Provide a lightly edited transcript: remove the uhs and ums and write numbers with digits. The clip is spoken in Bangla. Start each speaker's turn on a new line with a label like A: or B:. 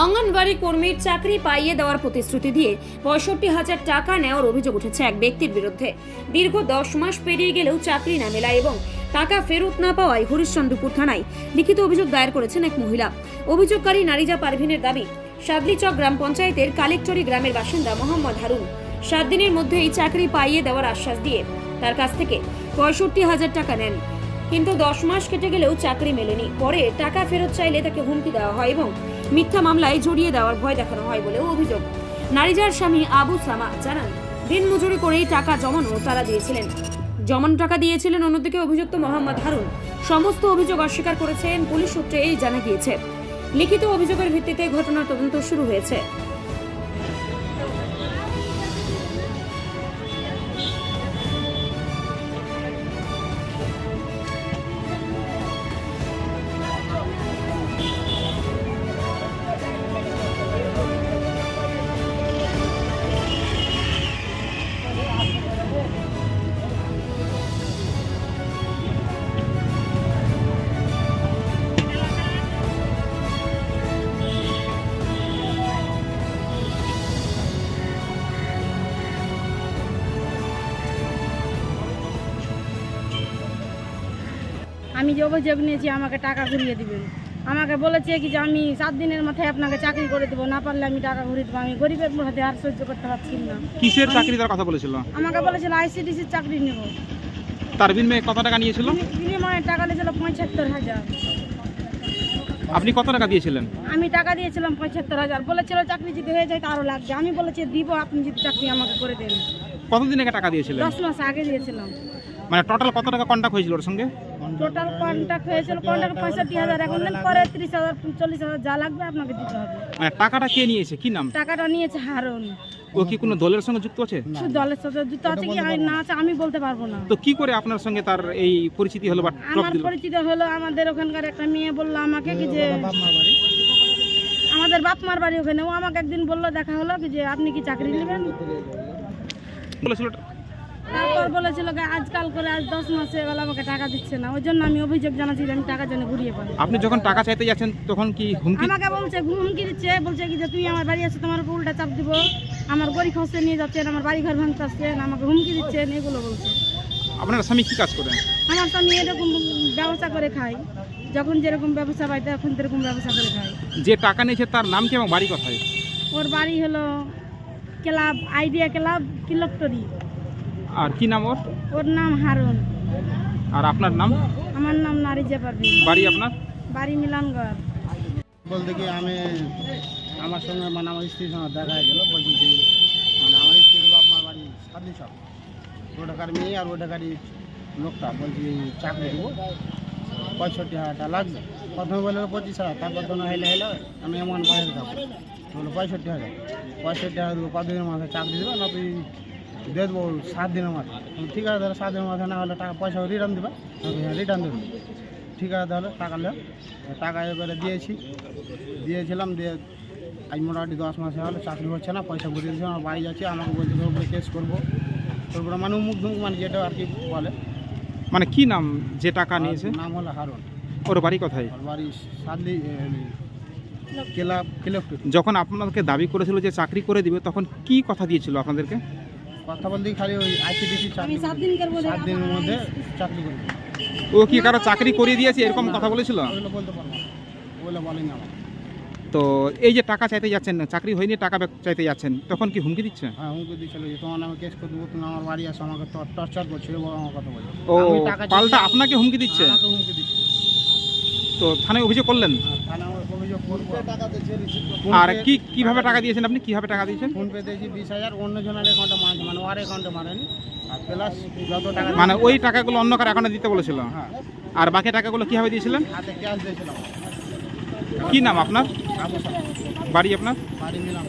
A: অঙ্গনবাড়ি কর্মীর চাকরি পাইয়ে দেওয়ার প্রতিশ্রুতি দিয়ে ৬৫,০০০ টাকা নেওয়ার অভিযোগ উঠেছে এক ব্যক্তির বিরুদ্ধে। দীর্ঘ ১০ মাস পেরিয়ে গেলেও চাকরি না মেলায় এবং টাকা ফেরত না পাওয়ায় হরিশ্চন্দ্রপুর থানায় লিখিত অভিযোগ দায়ের করেছেন এক মহিলা। অভিযোগকারী নারিজা পারভিনের দাবি, সাদলিচক গ্রাম পঞ্চায়েতের কালেকচুরি গ্রামের বাসিন্দা মোহাম্মদ হারুন 7 দিনের মধ্যে এই চাকরি পাইয়ে দেওয়ার আশ্বাস দিয়ে তার কাছ থেকে ৬৫,০০০ টাকা নেন, কিন্তু 10 মাস কেটে গেলেও চাকরি মেলেনি। পরে টাকা ফেরত চাইলে তাকে হুমকি দেওয়া হয় এবং মিথ্যা মামলায় জড়িয়ে দেওয়ার ভয় দেখানো হয় বলেও অভিযোগ। নারিজার স্বামী আবু সামা জানান, দিন মজুরি করেই টাকা জমানো তারা দিয়েছিলেন, টাকা দিয়েছিলেন। অন্যদিকে অভিযুক্ত মোহাম্মদ হারুন সমস্ত অভিযোগ অস্বীকার করেছেন। পুলিশ সূত্রে এই জানা গিয়েছে, লিখিত অভিযোগের ভিত্তিতে ঘটনার তদন্ত শুরু হয়েছে।
B: আমি যে অভিযোগ নিয়েছি আমাকে টাকা ঘুরিয়ে দিবেন। আমাকে বলেছে কি যে আমি 7 দিনের মাথায় আপনাকে চাকরি করে দেবো, না পারলে আমি টাকা ঘুরিয়ে দেবো। আমি গরিবের মধ্যে আর সহ্য করতে পারছি না।
C: কিসের চাকরি তার কথা বলেছিল?
B: আমাকে বলেছিল আইসিডিসির চাকরি নেব।
C: তার বিনিময়ে কত টাকা নিয়েছিল?
B: বিনিময়ে টাকা নিয়েছিল ৭৫,০০০।
C: আপনি কত টাকা দিয়েছিলেন?
B: আমি টাকা দিয়েছিলাম ৭৫,০০০। বলেছিল চাকরি যদি হয়ে যায় আরও লাগবে। আমি বলেছি দিব, আপনি যদি চাকরি আমাকে করে দেন।
C: কতদিন আগে টাকা দিয়েছিলেন?
B: 10 মাস আগে দিয়েছিলাম।
C: মানে টোটাল কত টাকা কন্ট্যাক্ট হয়েছিল ওর সঙ্গে?
B: টোটাল কন্ট্যাক্ট হয়েছিল 65,০০০। এখন দেন, পরে 30,০০০ 40,০০০ যা লাগবে আপনাকে দিতে হবে।
C: মানে টাকাটা কে নিয়েছে? কি নাম?
B: টাকাটা নিয়েছে হারুন।
C: ও কি কোনো দলের সঙ্গে যুক্ত আছে?
B: শুধু দলের সাথে যুক্ত আছে কি না আছে আমি বলতে পারবো না।
C: তো কি করে আপনার সঙ্গে তার এই পরিচিতি হলো বা টক
B: আমার
C: দিল?
B: পরিচিত হলো, আমাদের ওখানকার একটা মেয়ে বললো আমাকে কি যে আমাদের বাপ মার বাড়ি ওখানে। ও আমাকে একদিন বললো, দেখা হলো কি যে আপনি কি চাকরি নেবেন।
C: বলেছিল
B: তারপর বলেছিল আজকাল করে আজ 10 মাস হয়ে গেল আমাকে টাকা দিচ্ছে না। ওই জন্য আমি অভিযোগ জানাচ্ছি যে আমি টাকা যেন ঘুরিয়ে পাই।
C: আপনি যখন টাকা চাইতে যাচ্ছেন তখন কি হুমকি?
B: আমাকে বলছে হুমকি দিচ্ছে, বলছে কি যে তুমি আমার বাড়ি আসো, তোমার উপর উল্টা চাপ দিব, আমার গড়ি খসে নিয়ে যাচ্ছেন, আমার বাড়ি ঘর ভাঙতে আসছেন, আমাকে হুমকি দিচ্ছেন, এগুলো বলছে।
C: আপনার স্বামী কি কাজ করেন?
B: আমার স্বামী এরকম ব্যবসা করে খায়, যখন যেরকম ব্যবসা পাই তখন সেরকম ব্যবসা করে খায়।
C: যে টাকা নিয়েছে তার নাম কি এবং বাড়ি কোথায়?
B: ওর বাড়ি হলো ক্লাব, আইডিয়া ক্লাব, কিলকটরি।
C: আর কি নাম ওর?
B: ওর নাম হারুন।
C: আর আপনার নাম?
B: আমার নাম নারিজা পারভিন।
C: বাড়ি আপনার?
B: বাড়ি মিলানগড়।
D: বলতে কি আমি আমার সঙ্গে মানে আমার স্ত্রীর সঙ্গে দেখা হয়ে গেলো। বলছি যে মানে আমার স্ত্রীর বাপ মার বাড়ি সাদলিচক, ওটাকার মেয়ে আর ওটাকারই লোকটা বলছি চাকরি দেবো, ৬৫,০০০ টাকা লাগবে। প্রথমে বললো 25,০০০, তারপর তো না হেলে হেলে আমি এমন বাইরে থাকবো, বললো ৬৫,০০০। ৬৫,০০০ দেবো, 5 দিনের মাথায় চাকরি দেবে, না তুই দিয়ে দেবো 7 দিনের মাথায়। ঠিক আছে তাহলে 7 দিনের মাথায় না হলে টাকা পয়সা রিটার্ন দেবে। রিটার্ন দেবে, ঠিক আছে তাহলে টাকা নেও। টাকা এবারে দিয়েছিলাম, দিয়ে আজ মোটামুটি 10 মাসে হলো চাকরি হচ্ছে না, পয়সা ঘুরে দিয়েছে। আমার বাড়ি যাচ্ছে, আমাকে বলছে তোর উপরে কেস করবো, তারপরে মানে মুখ ধুমুক মানে যেটা আর কি বলে।
C: মানে কি নাম যে টাকা নিয়েছে?
D: নাম হলো হারুন।
C: ওর বাড়ি কোথায়?
D: ওর বাড়ি সাদলি ক্লাব, কিলকটরি।
C: যখন আপনাদেরকে দাবি করেছিল যে চাকরি করে দিবে তখন কি কথা দিয়েছিল আপনাদেরকে?
D: কথা বলতে খালি ওই আইসিডিসি
B: আমি
D: চাকরি
B: 7 দিন করবো,
D: 7 দিনের মধ্যে চাকরি করবো।
C: ও কি কারো চাকরি করিয়ে দিয়েছে এরকম কথা বলেছিল?
D: ওগুলো বলতে পারবো না, ওগুলো বলেনি আমার।
C: তো এই যে টাকা চাইতে যাচ্ছেন, চাকরি হয়নি টাকা চাইতে যাচ্ছেন, তখন কি হুমকি দিচ্ছে?
D: হ্যাঁ হুমকি দিচ্ছিল যে তোমার নামে কেস করে দেবো, তুমি আমার বাড়ি আসো, আমাকে টর্চার করছে, আমার কথা বলছে।
C: ও
D: আমি টাকা
C: পাল্টা
D: চাইছি,
C: আপনাকে হুমকি দিচ্ছে?
D: আমাকে হুমকি দিচ্ছে।
C: তো থানায় অভিযোগ করলেন?
D: তাহলে আমার অভিযোগ করবো।
C: আর কিভাবে টাকা দিয়েছেন আপনি? কিভাবে টাকা দিয়েছেন?
D: ফোনপে দিয়েছি 20,000, অন্য জনের অ্যাকাউন্টে মারছে, মানে ওর অ্যাকাউন্টে মারেনি। আর প্লাস যত টাকা
C: মানে ওই টাকাগুলো অন্য কার অ্যাকাউন্টে দিতে বলেছিল?
D: হ্যাঁ,
C: আর বাকি টাকাগুলো কিভাবে দিয়েছিলেন?
D: হাতে ক্যাশ দিয়েছিলাম।
C: কি নাম আপনার?
D: আবু সাহেব,
C: বাড়ি আপনার?
D: বাড়ি মিলাম।